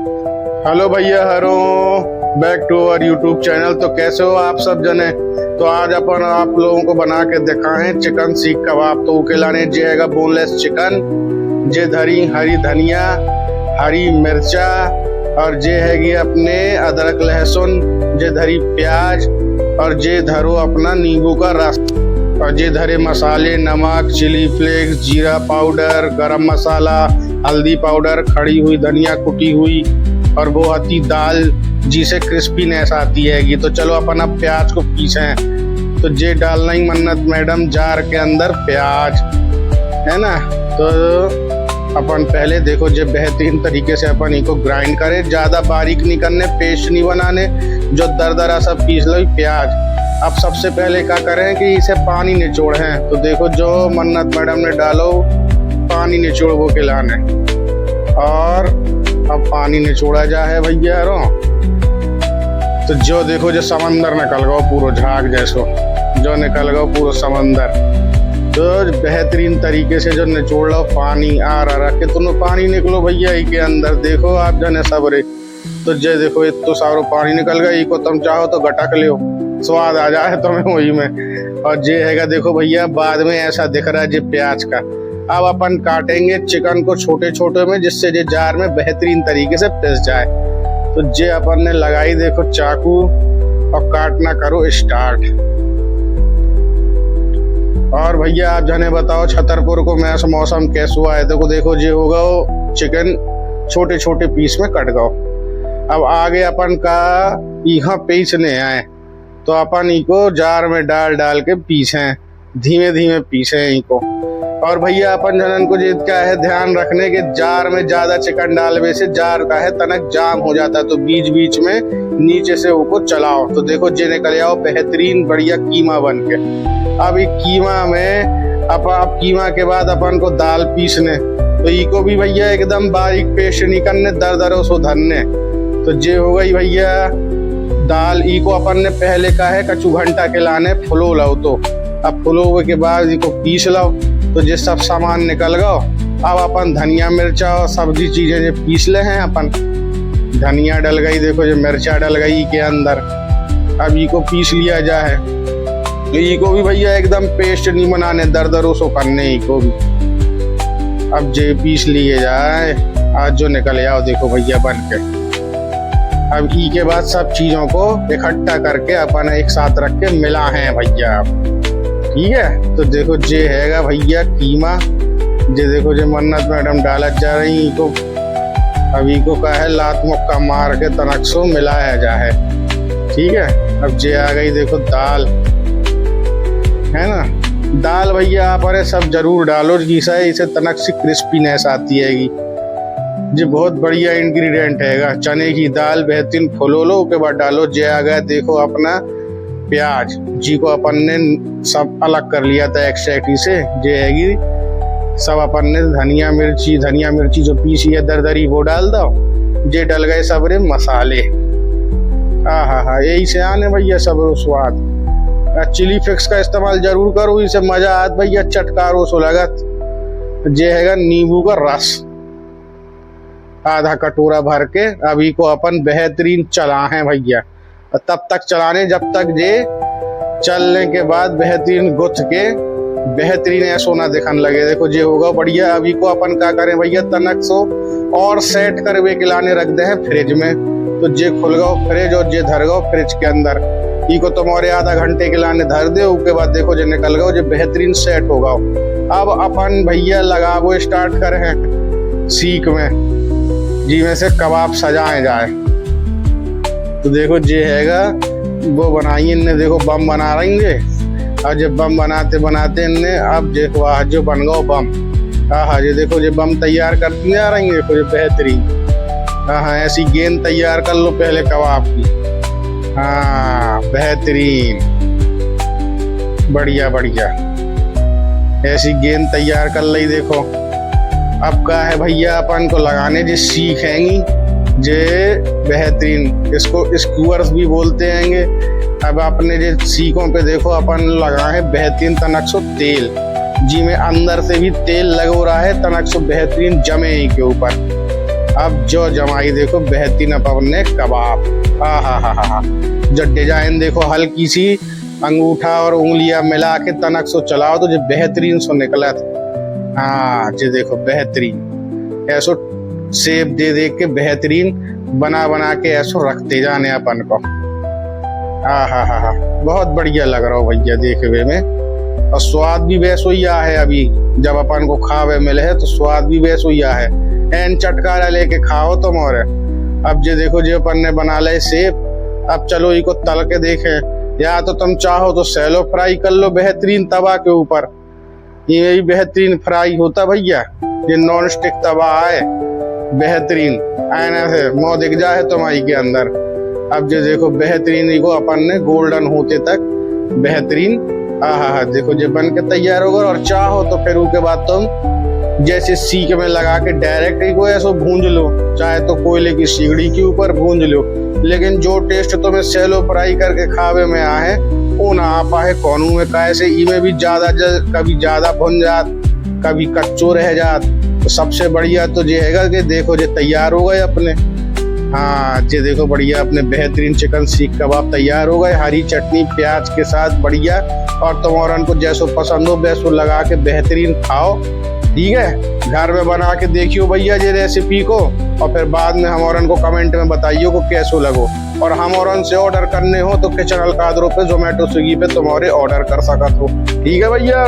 Hello भैया, hello back to our YouTube channel. तो कैसे हो आप सब जने। तो आज अपन आप लोगों को बना के दिखाएं चिकन सीख कबाब। तो उके लाने जाएगा बोनलेस चिकन, जे धरी हरी धनिया, हरी मिर्चा, और जे हैगी अपने अदरक लहसुन, जे धरी प्याज, और जे धरो अपना नींबू का रस, और जे धरे मसाले नमक, चिली फ्लेक्स, जीरा पाउडर, गरम मसाला, हल्दी पाउडर, खड़ी हुई धनिया कुटी हुई, और वो आती दाल जिसे क्रिस्पीनेस आती है। तो चलो अपन अब प्याज को पीसें। तो जे डालना ही मन्नत मैडम जार के अंदर प्याज, है ना। तो अपन पहले देखो जो बेहतरीन तरीके से अपन इनको ग्राइंड करें, ज़्यादा बारीक नहीं करने, पेस्ट नहीं बनाने, जो दरदरा सब पीस लो प्याज। अब सबसे पहले क्या करें कि इसे पानी निचोड़ें। तो देखो जो मन्नत मैडम ने डालो पानी निचोड़ वो खिलाने, और अब पानी निचोड़ा जा है भैया रो। तो जो देखो जो समंदर निकल गो पूरा झाग जैसो, जो निकल गो पूरा समंदर। तो बेहतरीन तरीके से जो निचोड़ लो पानी आ रहा रख के तुम पानी निकलो भैया के अंदर। देखो आप जने सबरे तो जे देखो इतो सारो पानी निकल गया। इको तुम चाहो तो गटक लियो, स्वाद आ जाए तुम्हें वही में। और जे हैगा देखो भैया बाद में ऐसा दिख रहा है जे प्याज का। अब अपन काटेंगे चिकन को छोटे छोटे में, जिससे जे जार में बेहतरीन तरीके से पिस जाए। तो जे अपन ने लगाई देखो चाकू, और काटना करो स्टार्ट। और भैया आप जाने बताओ छतरपुर को मैं मौसम कैसा हुआ है। देखो जे होगा वो चिकन छोटे छोटे पीस में कट गओ। अब आगे अपन का यहाँ पीसने आए, तो अपन इको जार में डाल डाल के पीसें, धीमे धीमे पीसें इको। और भैया अपन जनन को जीत क्या है ध्यान रखने के, जार में ज्यादा चिकन डालने से जार का है तनक जाम हो जाता है। तो बीच बीच में नीचे से ऊपर चलाओ। तो देखो जे निकल आओ बेहतरीन बढ़िया कीमा बन के। अब एक कीमा में अब कीमा के बाद अपन को दाल पीसने, तो इको भी भैया एकदम बारीक पेस्ट नहीं करने, दरदरो सो धरने। तो जे हो गई भैया दाल, इको अपन ने पहले का है कचू घंटा के लाने फुलो लाओ। तो अब फुलो के बाद इको पीस लाओ। तो जे सब सामान निकल गओ। अब अपन धनिया मिर्चा और सब्जी चीजें जो पीस ले हैं अपन, धनिया डल गई, देखो जो मिर्चा डल गई के अंदर। अब इको पीस लिया जाए। तो इको भी भैया एकदम पेस्ट नहीं बनाने, दरदरो सो करने इको भी। अब जे पीस लिए जाए, आज जो निकल आओ देखो भैया बन के। अब ई के बाद सब चीजों को इकट्ठा करके अपन एक साथ रख के मिला है भैया, ठीक है। तो देखो जे हैगा भैया कीमा, जे देखो जो मन्नत मैडम डालत जा रही इको। अभी को का है लात मुक्का मार के तनक सो मिलाया जा है, ठीक है। अब जे आ गई देखो दाल, है ना। दाल भैया आप अरे सब जरूर डालो, जिससे इसे तनक सी क्रिस्पीनेस आती हैगी। जो बहुत बढ़िया इंग्रेडिएंट हैगा। चने की दाल बेहतरीन फुलो लो, उसके बाद डालो जे आ गया देखो अपना प्याज, जी को अपन ने सब अलग कर लिया था एक्स्ट्रा से। जे हैगी सब अपन ने धनिया मिर्ची जो पीसी है दरदरी वो डाल दो। जे डल गए सबरे मसाले, हा यही से आने भैया सब स्वाद। चिली फ्लेक्स का इस्तेमाल जरूर करो, इसे मजा आत भैया चटकारो सो लगत। जे हैगा नींबू का रस आधा कटोरा भर के। अभी को अपन बेहतरीन चला है भैया, तब तक चलाने जब तक जे चलने के बाद बेहतरीन गुथ के बेहतरीन ऐसा ना दिखने लगे। देखो जे होगा बढ़िया। अभी को अपन क्या करें भैया तनक सो और सेट करवे के लाने रख दे हैं फ्रिज में। तो जे खुल गओ फ्रिज और जे धर गओ फ्रिज के अंदर। इको तुम्हारे आधा घंटे के लाने धर दे, उसके बाद देखो जो निकल गओ जो बेहतरीन सेट होगा। अब अपन भैया लगावो स्टार्ट करे हैं सीख में, जी में से कबाब सजाए जाए। तो देखो जे हैगा वो बनाई इनने, देखो बम बना रहेंगे। और जब बम बनाते बनाते इनने अब देखो आज जो बन गओ बम। हाँ ये देखो जो बम तैयार करती जा रही है, देखो जो बेहतरीन। हाँ ऐसी गेंद तैयार कर लो पहले कबाब की। हाँ बेहतरीन बढ़िया बढ़िया ऐसी गेंद तैयार कर ली। देखो अब क्या है भैया अपन को लगाने जो सीखेंगी जे बेहतरीन, इसको स्क्यूअर्स भी बोलते हैंगे। अब अपने जो सीखों पे देखो अपन लगा है बेहतरीन तनक सो तेल, जी में अंदर से भी तेल लग रहा है तनक सो बेहतरीन जमे के ऊपर। अब जो जमाई देखो बेहतरीन अपन ने कबाब, हा। जो डिजाइन देखो हल्की सी अंगूठा और उंगलियां मिला के तनक सो चलाओ तो जो बेहतरीन सो निकला था। हाँ जो देखो बेहतरीन ऐसो शेप दे दे के बेहतरीन बना के ऐसो रखते जाने अपन को। हा बहुत बढ़िया लग रहा हो भैया देखवे में, और स्वाद भी वैसो ही आ है। अभी जब अपन को खावे मिले है तो स्वाद भी वैसो ही आ है। एन चटकारा लेके खाओ तुम। और अब जे देखो जो अपन ने बना ले शेप, अब चलो इको तल के देखे, या तो तुम चाहो तो सैलो फ्राई कर लो बेहतरीन तवा के ऊपर, ये बेहतरीन फ्राई होता भैया। ये नॉन स्टिक तवा है बेहतरीन, ऐना से मुँह दिख जाए तुम्हारी के अंदर। अब जो देखो बेहतरीन इको अपन ने गोल्डन होते तक बेहतरीन हा देखो जो बन के तैयार होगा। और चाहो तो फिर उसके बाद तुम जैसे सीख में लगा के डायरेक्ट इको ऐसो भूंज लो, चाहे तो कोयले की सिगड़ी के ऊपर भूंज लो। लेकिन जो टेस्ट तुम्हें सैलो फ्राई करके खावे में आ है वो ना आ पाए कौनू में, कैसे इमें भी ज्यादा कभी ज्यादा भुन जात कभी कच्चो रह जात। तो सबसे बढ़िया तो ये है कि देखो जो तैयार हो गए अपने। हाँ ये देखो बढ़िया अपने बेहतरीन चिकन सीख कबाब तैयार हो गए, हरी चटनी प्याज के साथ बढ़िया। और तुम्हारा को जैसो पसंद हो वैसो लगा के बेहतरीन खाओ, ठीक है। घर में बना के देखियो भैया ये रेसिपी को, और फिर बाद में हमारन को कमेंट में बताइयो को कैसो लगो। और हमारन से ऑर्डर करने हो तो किचन अलकादरो पे जोमेटो स्विगी पे तुम्हारे ऑर्डर कर सकत हो, ठीक है भैया।